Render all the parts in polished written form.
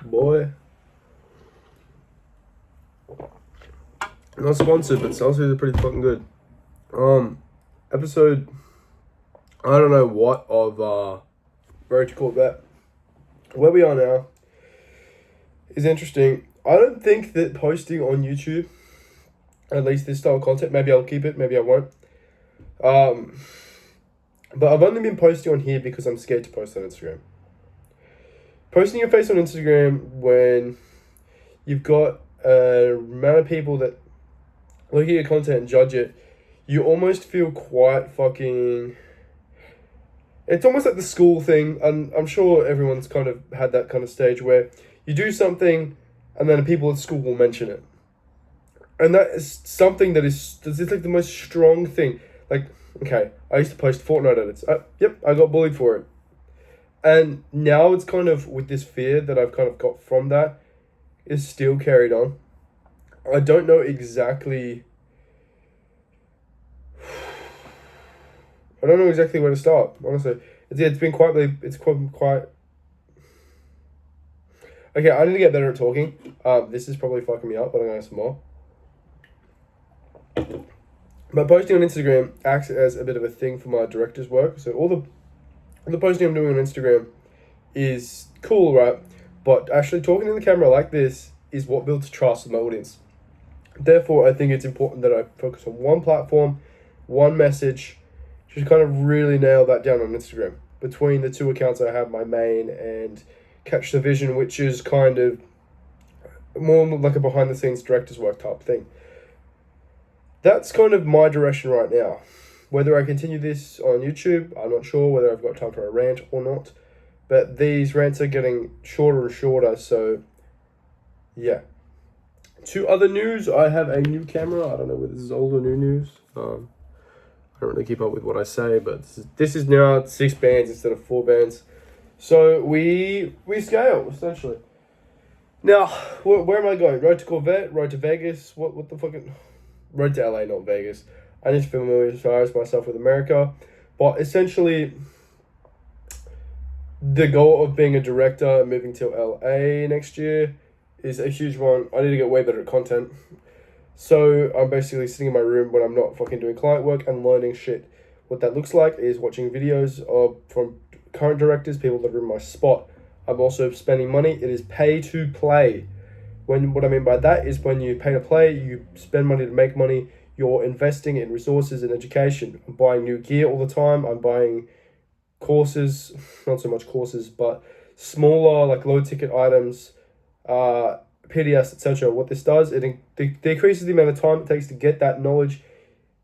boy. Not sponsored, but Celsius are pretty fucking good. Episode, I don't know what of Road to Corvette. Where we are now is interesting. I don't think that posting on YouTube, at least this style of content, maybe I'll keep it, maybe I won't. But I've only been posting on here because I'm scared to post on Instagram. Posting your face on Instagram when you've got a amount of people that look at your content and judge it, you almost feel quite fucking... It's almost like the school thing, and I'm sure everyone's kind of had that kind of stage where you do something and then people at school will mention it. And that is something that's like the most strong thing. Like, okay, I used to post Fortnite edits. I got bullied for it. And now it's kind of with this fear that I've kind of got from that is still carried on. I don't know exactly... I don't know exactly where to start, honestly. It's been quite... Okay, I need to get better at talking. This is probably fucking me up, but I'm going to have some more. But posting on Instagram acts as a bit of a thing for my director's work. So all the posting I'm doing on Instagram is cool, right? But actually talking to the camera like this is what builds trust with my audience. Therefore, I think it's important that I focus on one platform, one message, just kind of really nail that down on Instagram. Between the two accounts I have, my main and Catch the Vision, which is kind of more like a behind-the-scenes director's work type thing. That's kind of my direction right now. Whether I continue this on YouTube, I'm not sure. Whether I've got time for a rant or not. But these rants are getting shorter and shorter, so yeah. To other news, I have a new camera. I don't know whether this is old or new news. I don't really keep up with what I say, but this is now 6 bands instead of 4 bands. So we scale, essentially. Now, where am I going? Road to Corvette? Road to Vegas? What the fucking... Road to LA, not Vegas. I need to familiarize myself with America. But essentially, the goal of being a director and moving to LA next year is a huge one. I need to get way better at content. So I'm basically sitting in my room when I'm not fucking doing client work and learning shit. What that looks like is watching videos from current directors, people that are in my spot. I'm also spending money. It is pay to play. What I mean by that is when you pay to play, you spend money to make money. You're investing in resources and education. I'm buying new gear all the time. I'm buying courses, not so much courses, but smaller, like low ticket items, PDFs, etc. What this does, it decreases the amount of time it takes to get that knowledge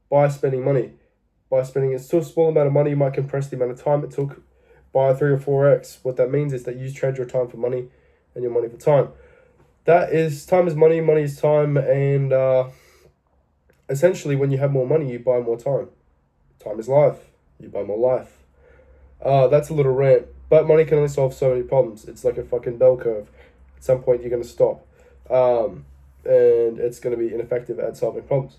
by spending money. By spending a still small amount of money, you might compress the amount of time it took by 3 or 4x. What that means is that you trade your time for money and your money for time. That is, time is money, money is time, and essentially when you have more money, you buy more time. Time is life. You buy more life. That's a little rant, but money can only solve so many problems. It's like a fucking bell curve. At some point, you're going to stop, and it's going to be ineffective at solving problems.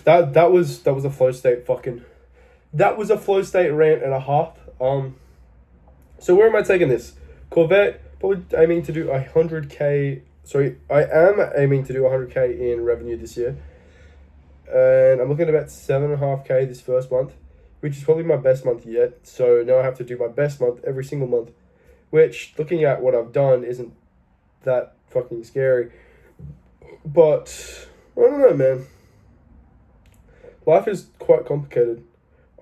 That was a flow state fucking... That was a flow state rant and a half. So where am I taking this? Corvette... Probably aiming to do 100k. Sorry, I am aiming to do 100k in revenue this year, and I'm looking at about 7.5k this first month, which is probably my best month yet. So now I have to do my best month every single month, which, looking at what I've done, isn't that fucking scary. But I don't know, man. Life is quite complicated.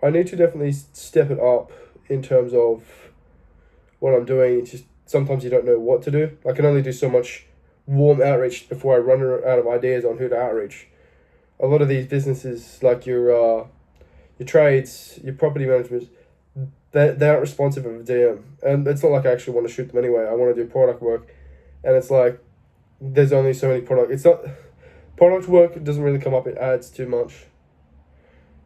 I need to definitely step it up in terms of what I'm doing. It's just sometimes you don't know what to do. I can only do so much warm outreach before I run out of ideas on who to outreach. A lot of these businesses, like your trades, your property management, they aren't responsive of a DM. And it's not like I actually want to shoot them anyway. I want to do product work. And it's like, there's only so many product. It's not... Product work doesn't really come up in ads too much.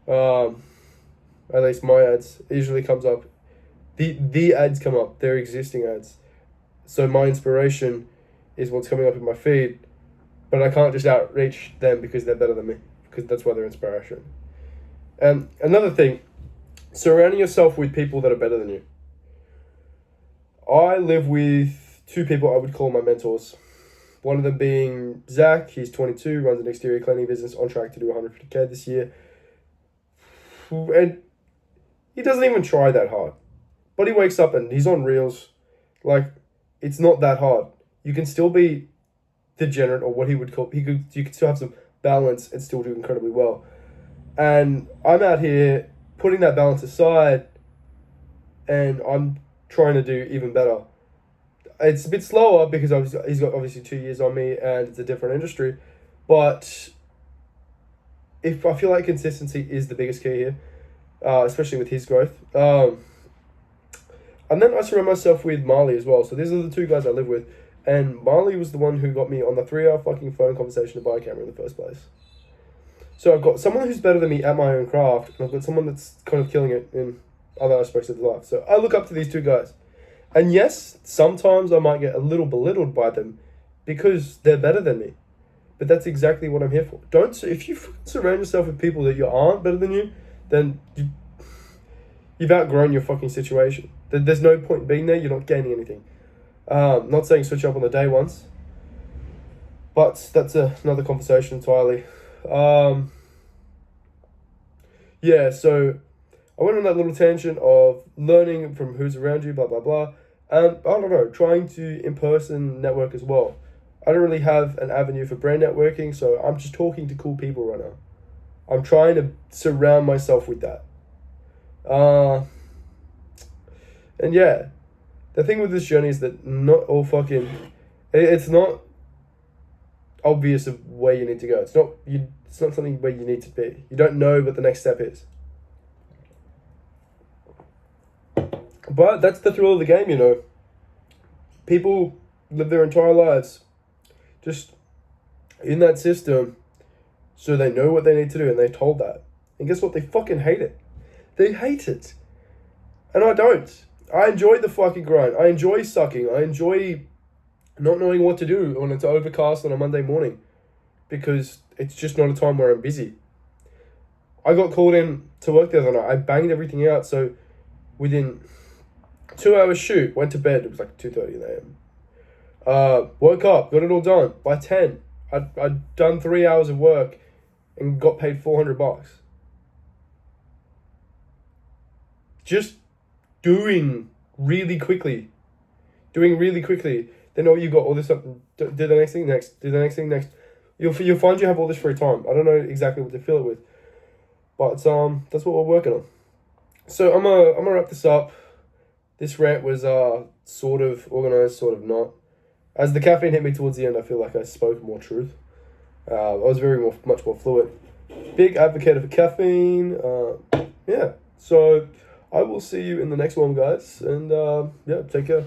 At least my ads. It usually comes up. The ads come up. They're existing ads. So my inspiration is what's coming up in my feed, but I can't just outreach them because they're better than me, because that's why they're inspiration. And another thing, surrounding yourself with people that are better than you. I live with two people I would call my mentors. One of them being Zach. He's 22, runs an exterior cleaning business, on track to do 150K this year. And he doesn't even try that hard. But he wakes up and he's on reels. Like, it's not that hard. You can still be degenerate, or what he would call, you could still have some balance and still do incredibly well. And I'm out here putting that balance aside, and I'm trying to do even better. It's a bit slower because he's got obviously 2 years on me and it's a different industry. But if I feel like consistency is the biggest key here, especially with his growth. And then I surround myself with Marley as well. So these are the two guys I live with. And Marley was the one who got me on the 3-hour fucking phone conversation to buy a camera in the first place. So I've got someone who's better than me at my own craft, and I've got someone that's kind of killing it in other aspects of life. So I look up to these two guys. And yes, sometimes I might get a little belittled by them because they're better than me. But that's exactly what I'm here for. If you surround yourself with people that aren't better than you, then you've outgrown your fucking situation. There's no point in being there. You're not gaining anything. Not saying switch up on the day once, but that's another conversation entirely. Yeah, so I went on that little tangent of learning from who's around you, blah, blah, blah. And I don't know, trying to in-person network as well. I don't really have an avenue for brand networking, so I'm just talking to cool people right now. I'm trying to surround myself with that. And yeah, the thing with this journey is that not all it's not obvious of where you need to go. It's not something where you need to be. You don't know what the next step is. But that's the thrill of the game, you know. People live their entire lives just in that system, so they know what they need to do and they're told that. And guess what? They fucking hate it. They hate it. And I don't. I enjoy the fucking grind. I enjoy sucking. I enjoy not knowing what to do when it's overcast on a Monday morning, because it's just not a time where I'm busy. I got called in to work the other night. I banged everything out, so within 2 hours shoot, went to bed. It was like 2:30 a.m. Woke up, got it all done by 10. I'd done 3 hours of work and got paid $400. Just doing really quickly. Then all you got all this up. Do the next thing next. Do the next thing next. You'll find you have all this free time. I don't know exactly what to fill it with, but that's what we're working on. So I'm gonna wrap this up. This rant was sort of organized, sort of not. As the caffeine hit me towards the end, I feel like I spoke more truth. I was much more fluent. Big advocate of caffeine. Yeah. So I will see you in the next one, guys. And yeah, take care.